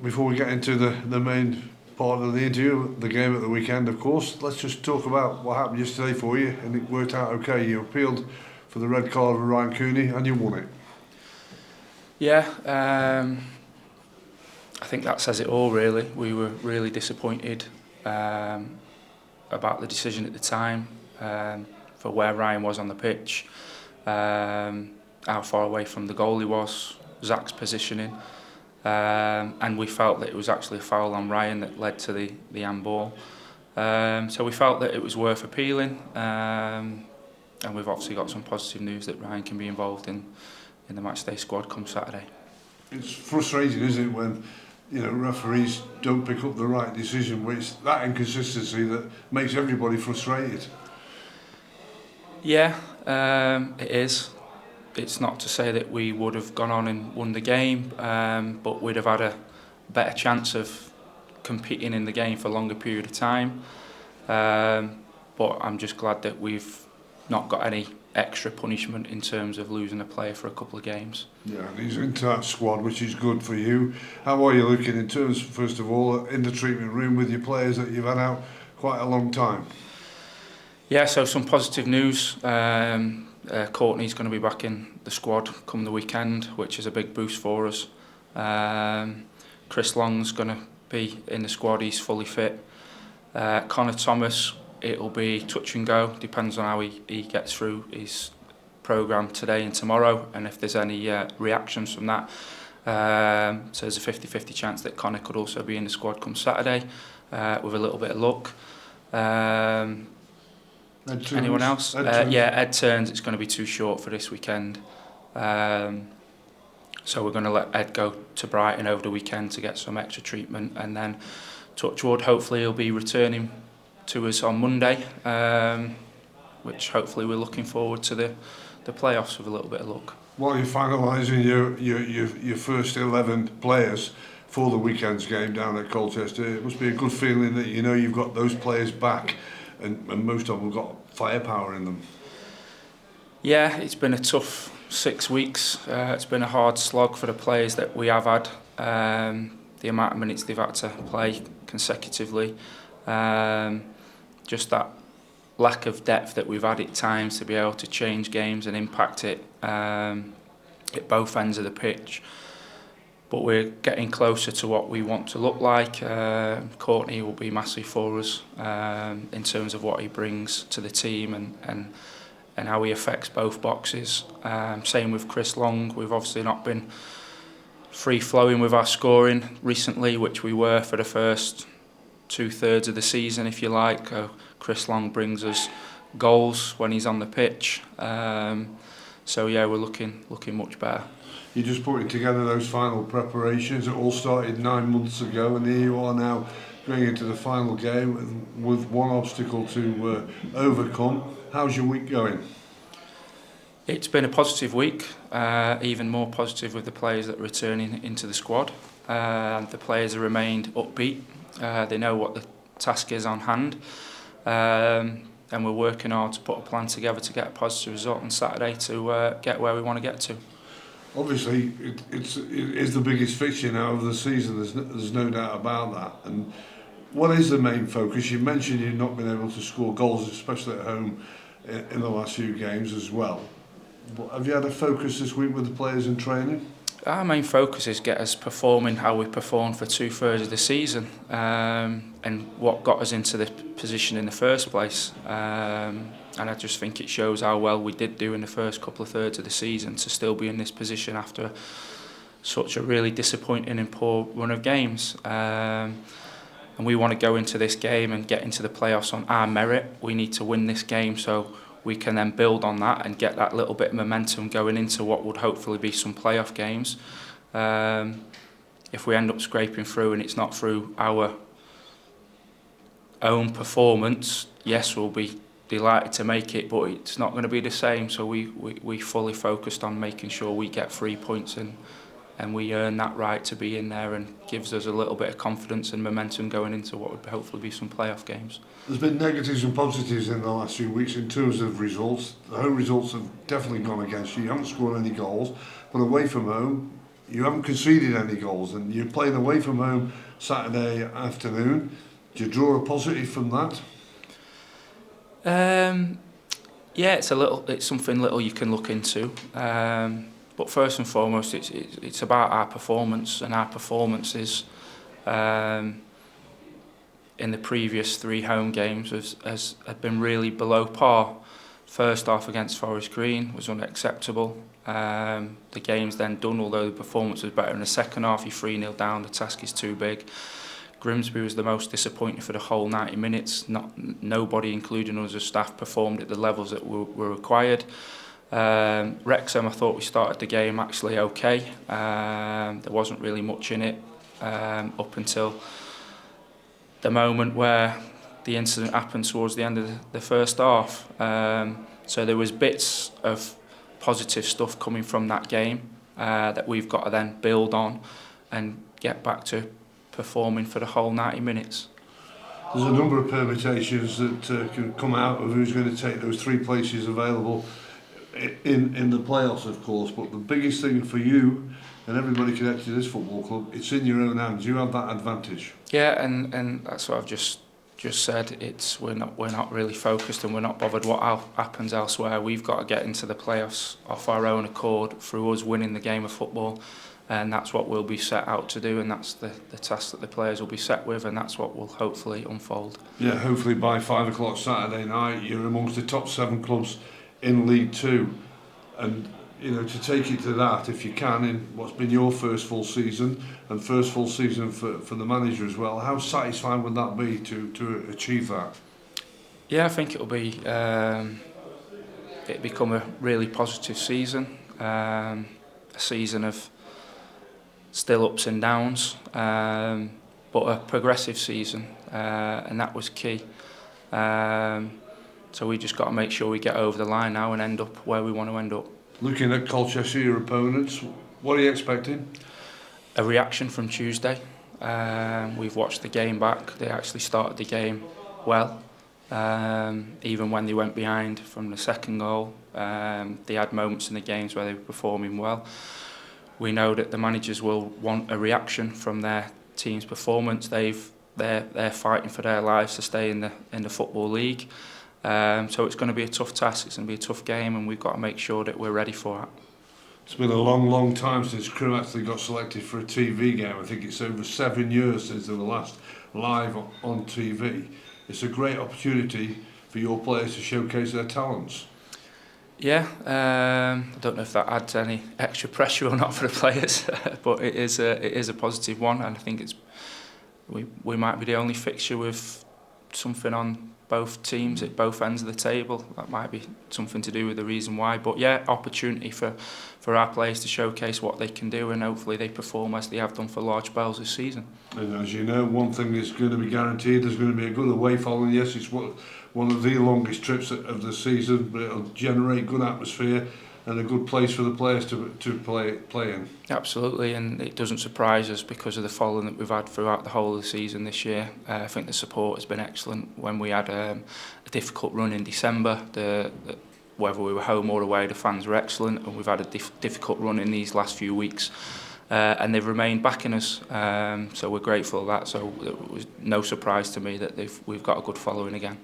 Before we get into the main part of the interview, the game at the weekend, of course, let's just talk about what happened yesterday for you, and it worked out okay. You appealed for the red card of Ryan Cooney, and you won it. Yeah, I think that says it all really. We were really disappointed about the decision at the time, for where Ryan was on the pitch, how far away from the goal he was, Zach's positioning. And we felt that it was actually a foul on Ryan that led to the handball. So we felt that it was worth appealing, and we've obviously got some positive news that Ryan can be involved in the matchday squad come Saturday. It's frustrating, isn't it, when referees don't pick up the right decision, which that inconsistency that makes everybody frustrated. Yeah, it is. It's not to say that we would have gone on and won the game, but we'd have had a better chance of competing in the game for a longer period of time. But I'm just glad that we've not got any extra punishment in terms of losing a player for a couple of games. Yeah, and he's into that squad, which is good for you. How are you looking in terms, first of all, in the treatment room with your players that you've had out quite a long time? Yeah, so some positive news. Courtney's going to be back in the squad come the weekend, which is a big boost for us. Chris Long's going to be in the squad, he's fully fit. Connor Thomas, it'll be touch and go, depends on how he gets through his programme today and tomorrow, and if there's any reactions from that. So there's a 50-50 chance that Connor could also be in the squad come Saturday, with a little bit of luck. Anyone else? Ed Turns, it's going to be too short for this weekend. So we're going to let Ed go to Brighton over the weekend to get some extra treatment, and then touch wood, hopefully he'll be returning to us on Monday, which hopefully we're looking forward to the playoffs with a little bit of luck. While you're finalising your first 11 players for the weekend's game down at Colchester, it must be a good feeling that you've got those players back, and most of them have got firepower in them. Yeah, it's been a tough 6 weeks. It's been a hard slog for the players that we have had. The amount of minutes they've had to play consecutively. Just that lack of depth that we've had at times to be able to change games and impact it at both ends of the pitch. But we're getting closer to what we want to look like. Courtney will be massive for us in terms of what he brings to the team and how he affects both boxes. Same with Chris Long. We've obviously not been free-flowing with our scoring recently, which we were for the first 2/3 of the season, if you like. Chris Long brings us goals when he's on the pitch. So yeah, we're looking much better. You're just putting together those final preparations. It all started 9 months ago, and here you are now going into the final game with one obstacle to overcome. How's your week going? It's been a positive week, even more positive with the players that are returning into the squad. The players have remained upbeat. They know what the task is on hand, and we're working hard to put a plan together to get a positive result on Saturday to get where we want to get to. Obviously, it is the biggest fixture now of the season. There's no doubt about that. And what is the main focus? You mentioned you've not been able to score goals, especially at home, in the last few games as well. But have you had a focus this week with the players in training? Our main focus is get us performing how we performed for 2/3 of the season, and what got us into the position in the first place. And I just think it shows how well we did do in the first couple of thirds of the season to still be in this position after such a really disappointing and poor run of games. And we want to go into this game and get into the playoffs on our merit. We need to win this game so we can then build on that and get that little bit of momentum going into what would hopefully be some playoff games. If we end up scraping through and it's not through our own performance, yes, we'll be delighted to make it, but it's not going to be the same. So we fully focused on making sure we get 3 points and we earn that right to be in there, and gives us a little bit of confidence and momentum going into what would hopefully be some playoff games. There's been negatives and positives in the last few weeks in terms of results. The home results have definitely gone against you. You haven't scored any goals, but away from home, you haven't conceded any goals, and you're playing away from home Saturday afternoon. Do you draw a positive from that? Yeah, it's something little you can look into. But first and foremost, it's about our performance, and our performance is in the previous 3 home games has been really below par. First half against Forest Green was unacceptable. The game's then done, although the performance was better in the second half. You're 3-0 down, the task is too big. Grimsby was the most disappointing for the whole 90 minutes. Nobody, including us as staff, performed at the levels that were required. Wrexham, I thought we started the game actually okay. There wasn't really much in it up until the moment where the incident happened towards the end of the first half. So there was bits of positive stuff coming from that game that we've got to then build on and get back to performing for the whole 90 minutes. There's a number of permutations that can come out of who's going to take those 3 places available in the playoffs, of course, but the biggest thing for you and everybody connected to this football club, it's in your own hands. You have that advantage. Yeah, and that's what I've just said. We're not really focused, and we're not bothered what happens elsewhere. We've got to get into the playoffs off our own accord through us winning the game of football, and that's what we'll be set out to do, and that's the task that the players will be set with, and that's what will hopefully unfold. Yeah, hopefully by 5 o'clock Saturday night you're amongst the top 7 clubs in League Two, and you know, to take it to that, if you can, in what's been your first full season and first full season for the manager as well, how satisfying would that be to achieve that? Yeah, I think it'll become a really positive season, a season of still ups and downs, but a progressive season, and that was key. So we just got to make sure we get over the line now and end up where we want to end up. Looking at Colchester, your opponents, what are you expecting? A reaction from Tuesday. We've watched the game back. They actually started the game well, even when they went behind from the second goal. They had moments in the games where they were performing well. We know that the managers will want a reaction from their team's performance. They're fighting for their lives to stay in the Football League. So it's going to be a tough task, it's going to be a tough game, and we've got to make sure that we're ready for it. It's been a long time since Crewe actually got selected for a TV game. I think it's over 7 years since they were last live on TV. It's a great opportunity for your players to showcase their talents. Yeah, I don't know if that adds any extra pressure or not for the players, but it is a positive one, and I think we might be the only fixture with something on both teams at both ends of the table. That might be something to do with the reason why, but yeah, opportunity for our players to showcase what they can do, and hopefully they perform as they have done for large spells this season. And as you know, one thing is going to be guaranteed, there's going to be a good away following. Yes, it's one of the longest trips of the season, but it'll generate good atmosphere and a good place for the players to play in. Absolutely, and it doesn't surprise us because of the following that we've had throughout the whole of the season this year. I think the support has been excellent. When we had a difficult run in December, whether we were home or away, the fans were excellent, and we've had a difficult run in these last few weeks. And they've remained backing us, so we're grateful for that. So it was no surprise to me that we've got a good following again.